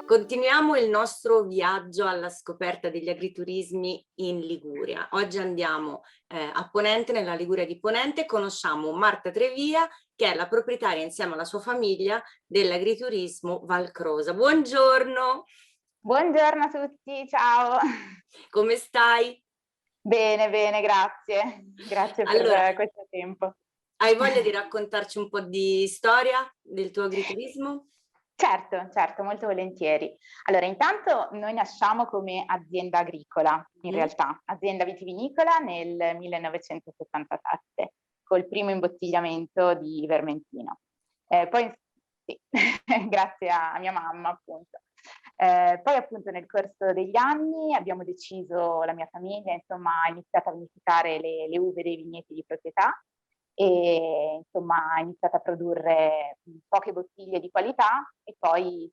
Continuiamo il nostro viaggio alla scoperta degli agriturismi in Liguria. Oggi andiamo a Ponente, nella Liguria di Ponente, e conosciamo Marta Trevia, che è la proprietaria insieme alla sua famiglia dell'agriturismo Valcrosa. Buongiorno, Buongiorno a tutti, ciao. come stai? Bene, bene, grazie. Grazie Allora, per questo tempo. hai voglia di raccontarci un po' di storia del tuo agriturismo? Certo, certo, molto volentieri. Allora, intanto noi nasciamo come azienda agricola, in Mm? realtà, azienda vitivinicola nel 1977, col primo imbottigliamento di Vermentino. Poi sì, grazie a mia mamma, appunto. Poi appunto nel corso degli anni abbiamo deciso, la mia famiglia, insomma, ha iniziato a vinificare le uve dei vigneti di proprietà e insomma ha iniziato a produrre poche bottiglie di qualità e poi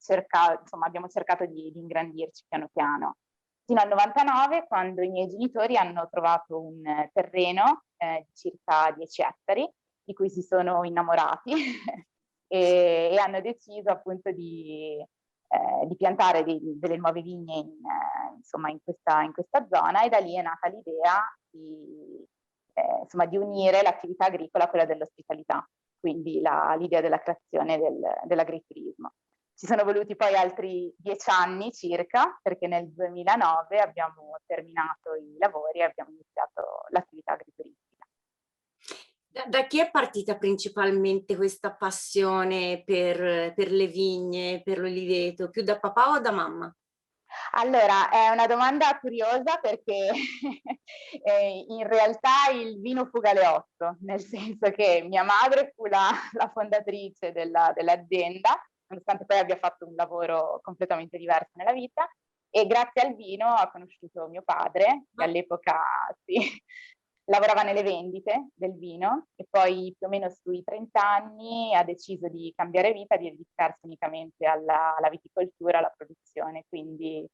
abbiamo cercato di ingrandirci piano piano. Fino al 99, quando i miei genitori hanno trovato un terreno di circa 10 ettari, di cui si sono innamorati e hanno deciso appunto di piantare delle nuove vigne insomma, in questa zona, e da lì è nata l'idea insomma, di unire l'attività agricola a quella dell'ospitalità, quindi l'idea della creazione dell'agriturismo. Ci sono voluti poi altri 10 anni circa, perché nel 2009 abbiamo terminato i lavori e abbiamo iniziato l'attività agrituristica. Da chi è partita principalmente questa passione per le vigne, per l'oliveto? Più da papà o da mamma? Allora, è una domanda curiosa perché in realtà il vino fu Galeotto, nel senso che mia madre fu la fondatrice dell'azienda, nonostante poi abbia fatto un lavoro completamente diverso nella vita, e grazie al vino ha conosciuto mio padre, che Ma all'epoca sì, lavorava nelle vendite del vino e poi più o meno sui 30 anni ha deciso di cambiare vita, di dedicarsi unicamente alla viticoltura, alla produzione, quindi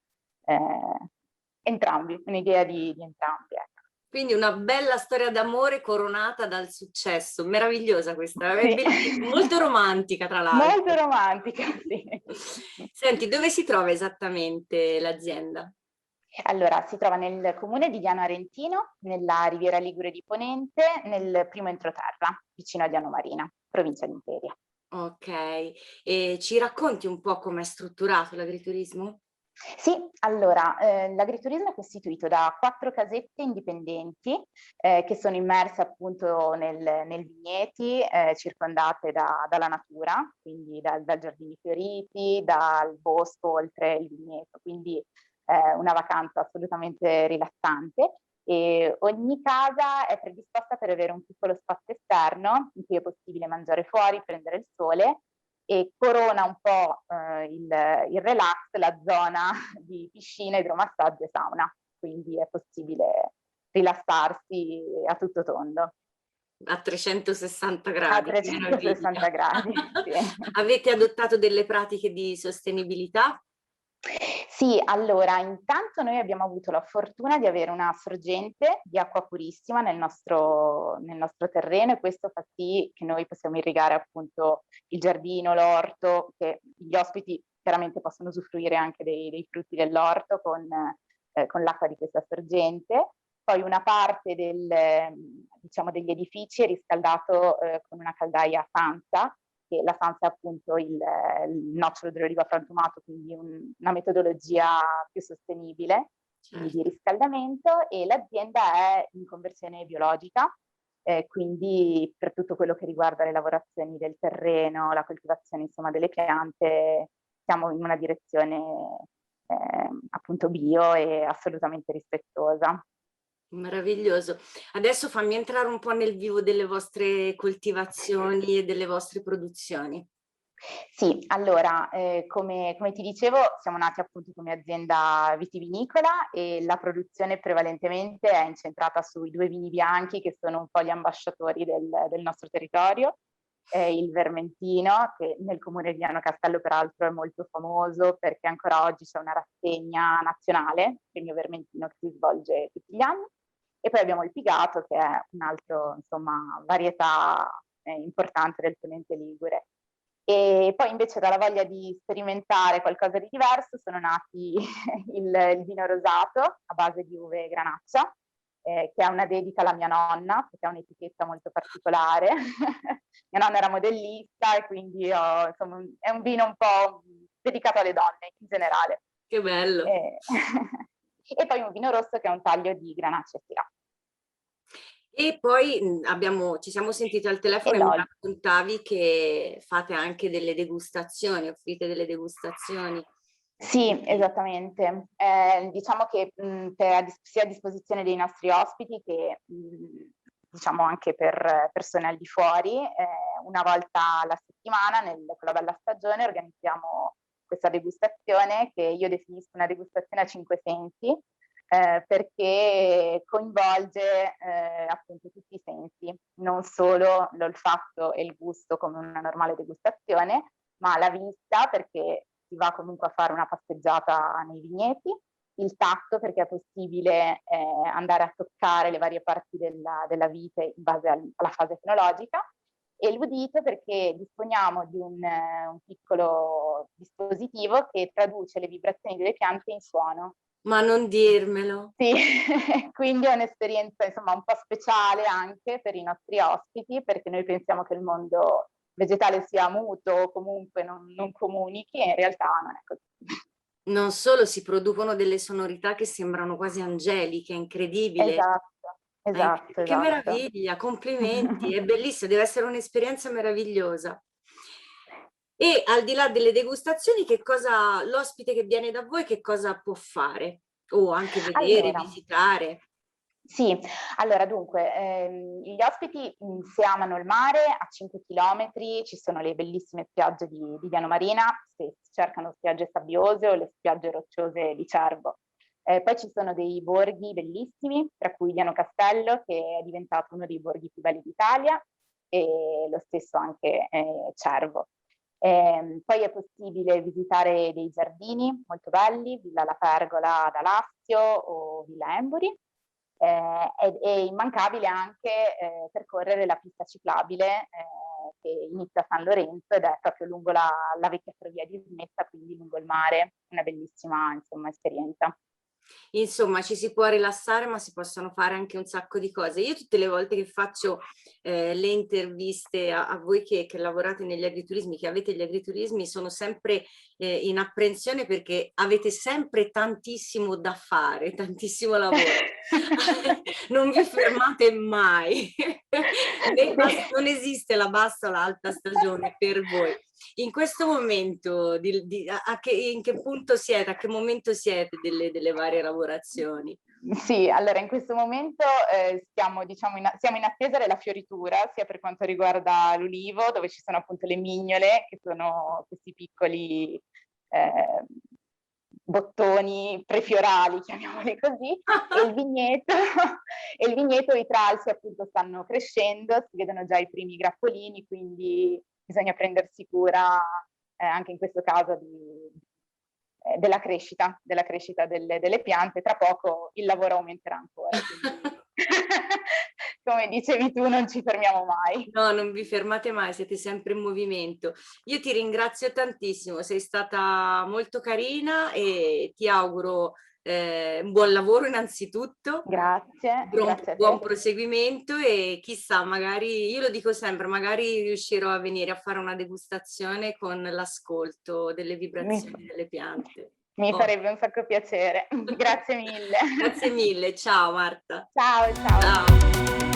entrambi, un'idea di entrambi, ecco. quindi una bella storia d'amore coronata dal successo, meravigliosa questa, è Sì. molto romantica tra Molto l'altro. romantica, sì. Senti, dove si trova esattamente l'azienda? Allora, si trova nel comune di Diano Arentino, nella Riviera Ligure di Ponente, nel primo entroterra, vicino a Diano Marina, provincia di Imperia. Ok, e ci racconti un po' com'è strutturato l'agriturismo? Sì, allora, l'agriturismo è costituito da 4 casette indipendenti, che sono immerse appunto nei vigneti, circondate dalla natura, quindi dal giardini fioriti, dal bosco oltre il vigneto, quindi una vacanza assolutamente rilassante. E ogni casa è predisposta per avere un piccolo spazio esterno in cui è possibile mangiare fuori, prendere il sole, e corona un po' il relax la zona di piscina, idromassaggio e sauna, quindi è possibile rilassarsi a tutto tondo. A 360 A gradi, che meraviglia. 360 gradi, sì. Avete adottato delle pratiche di sostenibilità? Sì, allora intanto noi abbiamo avuto la fortuna di avere una sorgente di acqua purissima nel nostro terreno, e questo fa sì che noi possiamo irrigare appunto il giardino, l'orto, che gli ospiti chiaramente possono usufruire anche dei frutti dell'orto con l'acqua di questa sorgente. Poi una parte diciamo, degli edifici è riscaldato con una caldaia a fansa, che la fansa è appunto il nocciolo dell'olivo frantumato, quindi una metodologia più sostenibile, quindi di Certo. riscaldamento, e l'azienda è in conversione biologica, quindi per tutto quello che riguarda le lavorazioni del terreno, la coltivazione insomma delle piante, siamo in una direzione appunto bio e assolutamente rispettosa. Meraviglioso. Adesso fammi entrare un po' nel vivo delle vostre coltivazioni e delle vostre produzioni. Sì, allora, come ti dicevo, siamo nati appunto come azienda vitivinicola e la produzione prevalentemente è incentrata sui 2 vini bianchi che sono un po' gli ambasciatori del nostro territorio, il Vermentino, che nel comune di Viano Castello peraltro è molto famoso perché ancora oggi c'è una rassegna nazionale, Premio Vermentino, che si svolge tutti gli anni, e poi abbiamo il Pigato, che è un altro, insomma, varietà importante del Ponente Ligure. E poi invece dalla voglia di sperimentare qualcosa di diverso sono nati il vino rosato a base di uve granaccia, che è una dedica alla mia nonna, perché ha un'etichetta molto particolare. Mia nonna era modellista e quindi insomma, è un vino un po' dedicato alle donne in generale. Che bello. E poi un vino rosso che è un taglio di Grenache Syrah. E poi ci siamo sentiti al telefono e mi l'olio. raccontavi che fate anche delle degustazioni, offrite delle degustazioni. Sì, esattamente. Diciamo che sia a disposizione dei nostri ospiti che diciamo anche per persone al di fuori, una volta alla settimana con la bella stagione organizziamo questa degustazione che io definisco una degustazione a 5 sensi, perché coinvolge appunto tutti i sensi, non solo l'olfatto e il gusto come una normale degustazione, ma la vista perché si va comunque a fare una passeggiata nei vigneti, il tatto perché è possibile andare a toccare le varie parti della vite in base alla fase fenologica, e l'udito perché disponiamo di un piccolo dispositivo che traduce le vibrazioni delle piante in suono. Ma non dirmelo. Sì, quindi è un'esperienza insomma un po' speciale anche per i nostri ospiti, perché noi pensiamo che il mondo vegetale sia muto o comunque non comunichi, e in realtà non è così. Non solo, si producono delle sonorità che sembrano quasi angeliche, incredibile. Esatto. Che meraviglia, complimenti, è bellissimo, deve essere un'esperienza meravigliosa. E al di là delle degustazioni, l'ospite che viene da voi che cosa può fare? O anche vedere, visitare? Sì, allora dunque, gli ospiti se amano il mare, a 5 chilometri ci sono le bellissime spiagge di Diano Marina, se cercano spiagge sabbiose o le spiagge rocciose di Cervo. Poi ci sono dei borghi bellissimi, tra cui Diano Castello, che è diventato uno dei borghi più belli d'Italia, e lo stesso anche Cervo. Poi è possibile visitare dei giardini molto belli, Villa La Pergola ad Alassio o Villa Embori. È immancabile anche percorrere la pista ciclabile che inizia a San Lorenzo ed è proprio lungo la vecchia ferrovia di Smetta, quindi lungo il mare, una bellissima insomma, esperienza. Insomma, ci si può rilassare, ma si possono fare anche un sacco di cose. Io tutte le volte che faccio le interviste a voi che lavorate negli agriturismi, che avete gli agriturismi, sono sempre in apprensione perché avete sempre tantissimo da fare, tantissimo lavoro. Non vi fermate mai. Non esiste la bassa o l'alta stagione per voi. In questo momento, in che punto siete, a che momento siete delle varie lavorazioni? Sì, allora in questo momento siamo in attesa della fioritura, sia per quanto riguarda l'ulivo, dove ci sono appunto le mignole, che sono questi piccoli bottoni prefiorali, chiamiamoli così, e il vigneto, i tralci appunto stanno crescendo, si vedono già i primi grappolini, quindi bisogna prendersi cura anche in questo caso della crescita delle piante. Tra poco il lavoro aumenterà ancora. Come dicevi tu, non ci fermiamo mai. No, non vi fermate mai, siete sempre in movimento. Io ti ringrazio tantissimo, sei stata molto carina e ti auguro un buon lavoro innanzitutto. Grazie. Buon proseguimento e chissà, magari, io lo dico sempre, magari riuscirò a venire a fare una degustazione con l'ascolto delle vibrazioni delle piante. Mi farebbe un sacco piacere. Grazie mille. Grazie mille, ciao Marta. Ciao.